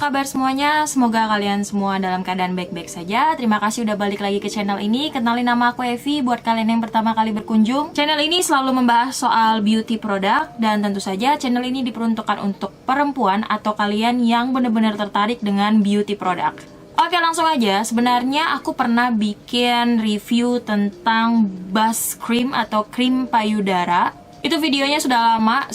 kabar semuanya? Semoga kalian semua dalam keadaan baik-baik saja. Terima kasih udah balik lagi ke channel ini. Kenalin, nama aku Evi. Buat kalian yang pertama kali berkunjung, channel ini selalu membahas soal beauty product. Dan tentu saja channel ini diperuntukkan untuk perempuan atau kalian yang benar-benar tertarik dengan beauty product. Oke, langsung aja. Sebenarnya aku pernah bikin review tentang bus cream atau krim payudara. Itu videonya sudah lama,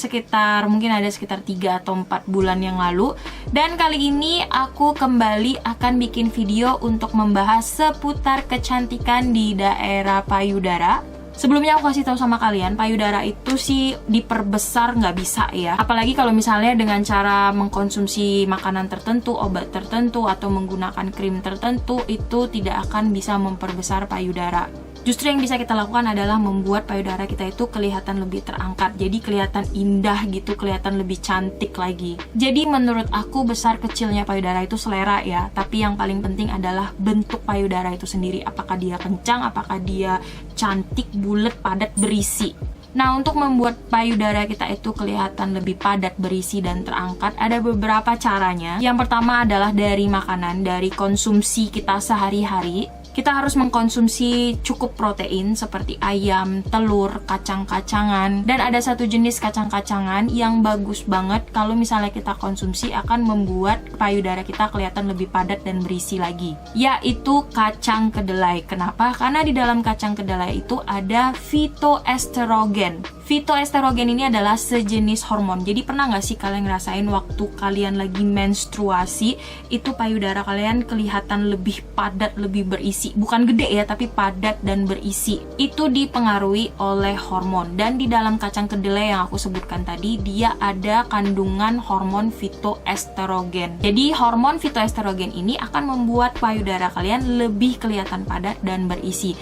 mungkin ada sekitar 3 atau 4 bulan yang lalu. Dan kali ini aku kembali akan bikin video untuk membahas seputar kecantikan di daerah payudara. Sebelumnya aku kasih tahu sama kalian, payudara itu sih diperbesar nggak bisa ya. Apalagi kalau misalnya dengan cara mengkonsumsi makanan tertentu, obat tertentu, atau menggunakan krim tertentu, itu tidak akan bisa memperbesar payudara. Justru yang bisa kita lakukan adalah membuat payudara kita itu kelihatan lebih terangkat. Jadi kelihatan indah gitu, kelihatan lebih cantik lagi. Jadi menurut aku besar kecilnya payudara itu selera ya. Tapi yang paling penting adalah bentuk payudara itu sendiri. Apakah dia kencang, apakah dia cantik, bulat, padat, berisi. Nah, untuk membuat payudara kita itu kelihatan lebih padat, berisi, dan terangkat, ada beberapa caranya. Yang pertama adalah dari makanan, dari konsumsi kita sehari-hari. Kita harus mengkonsumsi cukup protein seperti ayam, telur, kacang-kacangan. Dan ada satu jenis kacang-kacangan yang bagus banget kalau misalnya kita konsumsi akan membuat payudara kita kelihatan lebih padat dan berisi lagi. Yaitu kacang kedelai. Kenapa? Karena di dalam kacang kedelai itu ada phytoestrogen. Phytoestrogen ini adalah sejenis hormon. Jadi pernah nggak sih kalian ngerasain waktu kalian lagi menstruasi, itu payudara kalian kelihatan lebih padat, lebih berisi. Bukan gede ya, tapi padat dan berisi. Itu dipengaruhi oleh hormon. Dan di dalam kacang kedelai yang aku sebutkan tadi, dia ada kandungan hormon phytoestrogen. Jadi hormon phytoestrogen ini akan membuat payudara kalian lebih kelihatan padat dan berisi.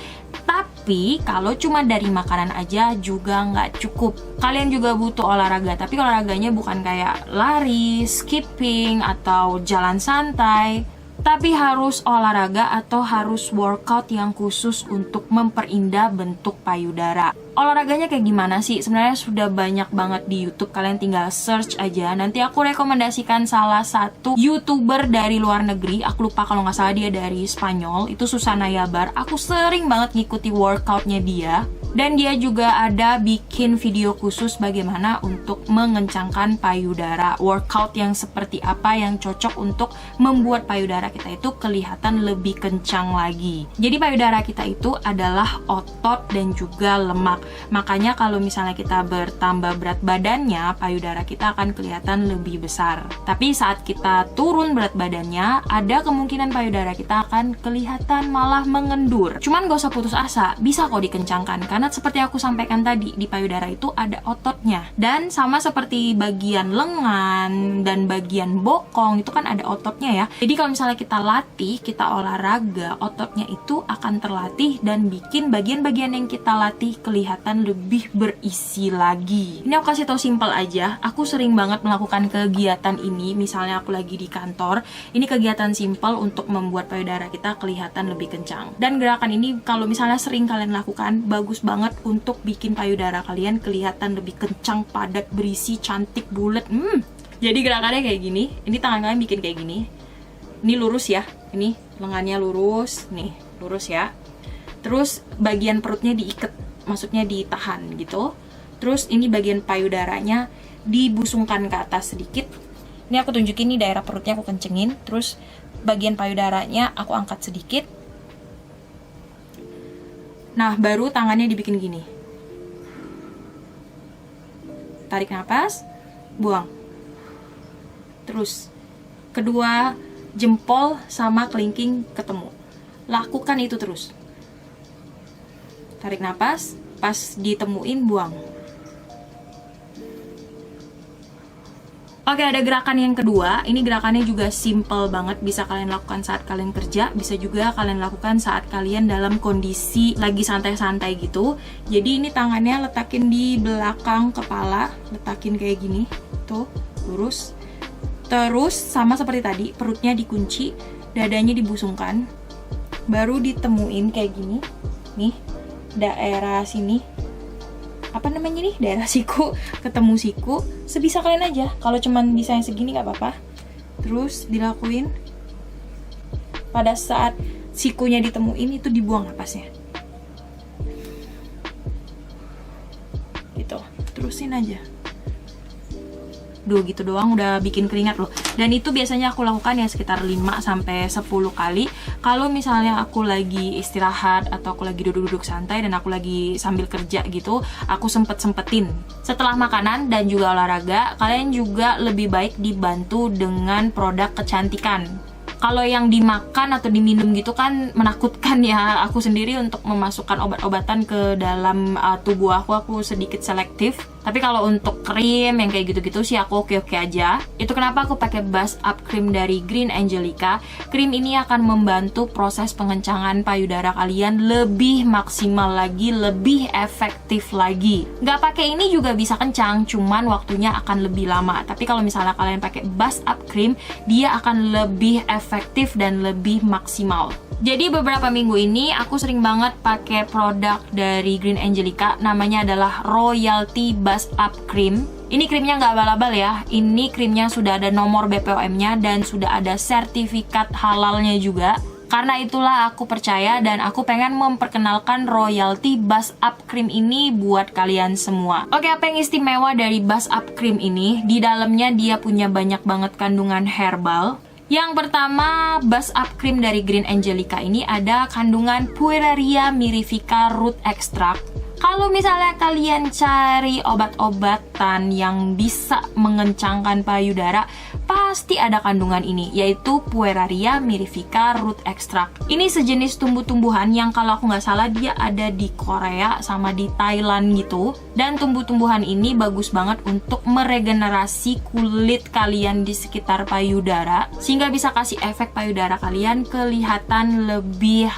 Tapi kalau cuma dari makanan aja juga nggak cukup. Kalian juga butuh olahraga, tapi olahraganya bukan kayak lari, skipping, atau jalan santai. Tapi harus olahraga atau harus workout yang khusus untuk memperindah bentuk payudara. Olahraganya kayak gimana sih? Sebenarnya sudah banyak banget di YouTube, kalian tinggal search aja. Nanti aku rekomendasikan salah satu YouTuber dari luar negeri. Aku lupa kalau nggak salah dia dari Spanyol. Itu Susana Yabar. Aku sering banget ngikuti workoutnya dia. Dan dia juga ada bikin video khusus bagaimana untuk mengencangkan payudara. Workout yang seperti apa yang cocok untuk membuat payudara kita itu kelihatan lebih kencang lagi. Jadi payudara kita itu adalah otot dan juga lemak. Makanya kalau misalnya kita bertambah berat badannya, payudara kita akan kelihatan lebih besar. Tapi saat kita turun berat badannya, ada kemungkinan payudara kita akan kelihatan malah mengendur. Cuman gak usah putus asa, bisa kok dikencangkan. Karena seperti aku sampaikan tadi, di payudara itu ada ototnya. Dan sama seperti bagian lengan dan bagian bokong, itu kan ada ototnya ya. Jadi kalau misalnya kita latih, kita olahraga, ototnya itu akan terlatih dan bikin bagian-bagian yang kita latih kelihatan lebih berisi lagi. Ini aku kasih tau simpel aja. Aku sering banget melakukan kegiatan ini. Misalnya aku lagi di kantor, ini kegiatan simpel untuk membuat payudara kita kelihatan lebih kencang. Dan gerakan ini kalau misalnya sering kalian lakukan, bagus banget untuk bikin payudara kalian kelihatan lebih kencang, padat, berisi, cantik, bulat. Jadi gerakannya kayak gini. Ini tangan kalian bikin kayak gini. Ini lurus ya. Ini lengannya lurus. Nih, lurus ya. Terus bagian perutnya diikat, maksudnya ditahan gitu. Terus ini bagian payudaranya dibusungkan ke atas sedikit. Ini aku tunjukin nih daerah perutnya aku kencengin. Terus bagian payudaranya aku angkat sedikit. Nah, baru tangannya dibikin gini. Tarik nafas, buang. Terus, kedua jempol sama kelingking ketemu. Lakukan itu terus. Tarik nafas, pas ditemuin, buang. Oke, ada gerakan yang kedua. Ini gerakannya juga simple banget. Bisa kalian lakukan saat kalian kerja. Bisa juga kalian lakukan saat kalian dalam kondisi lagi santai-santai gitu. Jadi ini tangannya letakin di belakang kepala. Letakin kayak gini. Tuh, lurus. Terus sama seperti tadi, perutnya dikunci, dadanya dibusungkan. Baru ditemuin kayak gini. Nih, daerah sini. Apa namanya nih, daerah siku, ketemu siku. Sebisa kalian aja. Kalau cuman bisa yang segini gak apa-apa. Terus dilakuin. Pada saat sikunya ditemuin itu dibuang napasnya. Gitu. Terusin aja. Duh, gitu doang udah bikin keringat loh. Dan itu biasanya aku lakukan ya sekitar 5-10 kali. Kalau misalnya aku lagi istirahat atau aku lagi duduk-duduk santai dan aku lagi sambil kerja gitu, aku sempet-sempetin. Setelah makanan dan juga olahraga, kalian juga lebih baik dibantu dengan produk kecantikan. Kalau yang dimakan atau diminum gitu kan menakutkan ya. Aku sendiri untuk memasukkan obat-obatan ke dalam tubuh aku sedikit selektif. Tapi kalau untuk krim yang kayak gitu-gitu sih aku oke-oke aja. Itu kenapa aku pakai Buzz Up Cream dari Green Angelica. Krim ini akan membantu proses pengencangan payudara kalian lebih maksimal lagi, lebih efektif lagi. Nggak pakai ini juga bisa kencang, cuman waktunya akan lebih lama. Tapi kalau misalnya kalian pakai Buzz Up Cream, dia akan lebih efektif dan lebih maksimal. Jadi beberapa minggu ini aku sering banget pakai produk dari Green Angelica, namanya adalah Royalty Buzz Up Cream. Ini krimnya nggak abal-abal ya, ini krimnya sudah ada nomor BPOM-nya dan sudah ada sertifikat halalnya juga. Karena itulah aku percaya dan aku pengen memperkenalkan Royalty Buzz Up Cream ini buat kalian semua. Oke, apa yang istimewa dari Buzz Up Cream ini? Di dalamnya dia punya banyak banget kandungan herbal. Yang pertama, Buzz Up Cream dari Green Angelica ini ada kandungan Pueraria mirifica root extract. Kalau misalnya kalian cari obat-obatan yang bisa mengencangkan payudara, pasti ada kandungan ini, yaitu Pueraria mirifica root extract. Ini sejenis tumbuh-tumbuhan yang kalau aku nggak salah dia ada di Korea sama di Thailand gitu. Dan tumbuh-tumbuhan ini bagus banget untuk meregenerasi kulit kalian di sekitar payudara, sehingga bisa kasih efek payudara kalian kelihatan lebih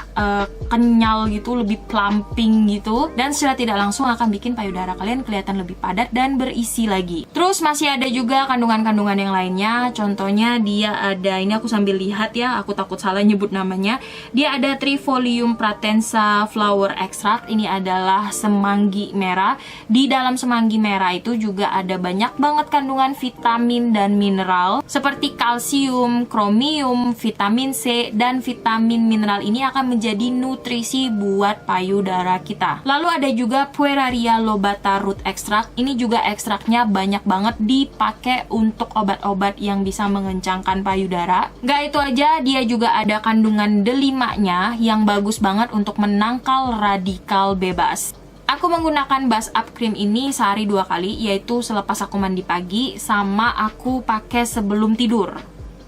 kenyal gitu, lebih plumping gitu. Dan secara tidak langsung akan bikin payudara kalian kelihatan lebih padat dan berisi lagi. Terus masih ada juga kandungan-kandungan yang lainnya. Contohnya dia ada, ini aku sambil lihat ya, aku takut salah nyebut namanya. Dia ada Trifolium pratensa flower extract. Ini adalah semanggi merah. Di dalam semanggi merah itu juga ada banyak banget kandungan vitamin dan mineral seperti kalsium, kromium, vitamin C, dan vitamin mineral ini akan menjadi nutrisi buat payudara kita. Lalu ada juga Pueraria lobata root extract. Ini juga ekstraknya banyak banget dipakai untuk obat-obat yang bisa mengencangkan payudara. Nggak itu aja, dia juga ada kandungan delimanya yang bagus banget untuk menangkal radikal bebas. Aku menggunakan Buzz Up Cream ini sehari 2 kali, yaitu selepas aku mandi pagi sama aku pakai sebelum tidur.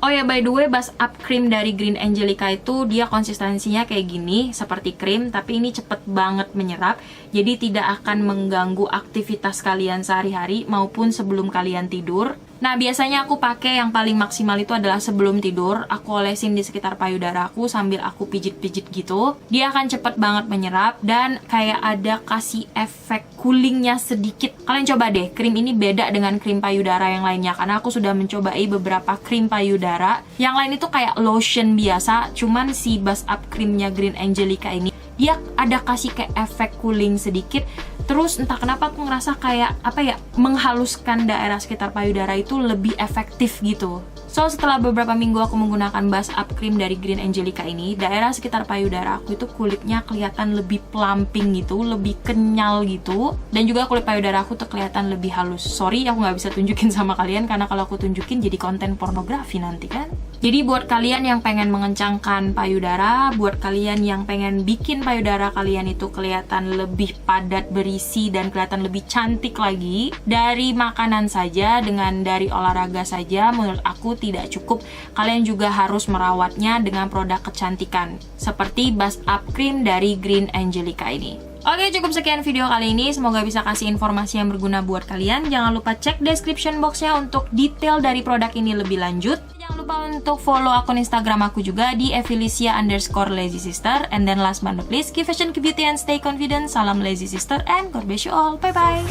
Oh ya, by the way, Buzz Up Cream dari Green Angelica itu dia konsistensinya kayak gini, seperti krim, tapi ini cepet banget menyerap, jadi tidak akan mengganggu aktivitas kalian sehari-hari maupun sebelum kalian tidur. Nah, biasanya aku pakai yang paling maksimal itu adalah sebelum tidur. Aku olesin di sekitar payudara aku sambil aku pijit-pijit gitu. Dia akan cepet banget menyerap dan kayak ada kasih efek coolingnya sedikit. Kalian coba deh, krim ini beda dengan krim payudara yang lainnya, karena aku sudah mencobai beberapa krim payudara. Yang lain itu kayak lotion biasa, cuman si Buzz Up Creamnya Green Angelica ini dia ada kasih kayak efek cooling sedikit. Terus entah kenapa aku ngerasa kayak apa ya, menghaluskan daerah sekitar payudara itu lebih efektif gitu. So, setelah beberapa minggu aku menggunakan Buzz Up Cream dari Green Angelica ini, daerah sekitar payudara aku itu kulitnya kelihatan lebih plumping gitu, lebih kenyal gitu. Dan juga kulit payudara aku tuh kelihatan lebih halus. Sorry, aku nggak bisa tunjukin sama kalian, karena kalau aku tunjukin jadi konten pornografi nanti kan. Jadi buat kalian yang pengen mengencangkan payudara, buat kalian yang pengen bikin payudara kalian itu kelihatan lebih padat, berisi, dan kelihatan lebih cantik lagi, dari makanan saja, dengan dari olahraga saja, menurut aku tidak cukup. Kalian juga harus merawatnya dengan produk kecantikan, seperti Buzz Up Cream dari Green Angelica ini. Oke, cukup sekian video kali ini. Semoga bisa kasih informasi yang berguna buat kalian. Jangan lupa cek description boxnya untuk detail dari produk ini lebih lanjut. Jangan lupa untuk follow akun Instagram aku juga di @Felicia_LazySister. And then last but not least, keep fashion, keep beauty, and stay confident. Salam Lazy Sister, and God bless you all. Bye-bye.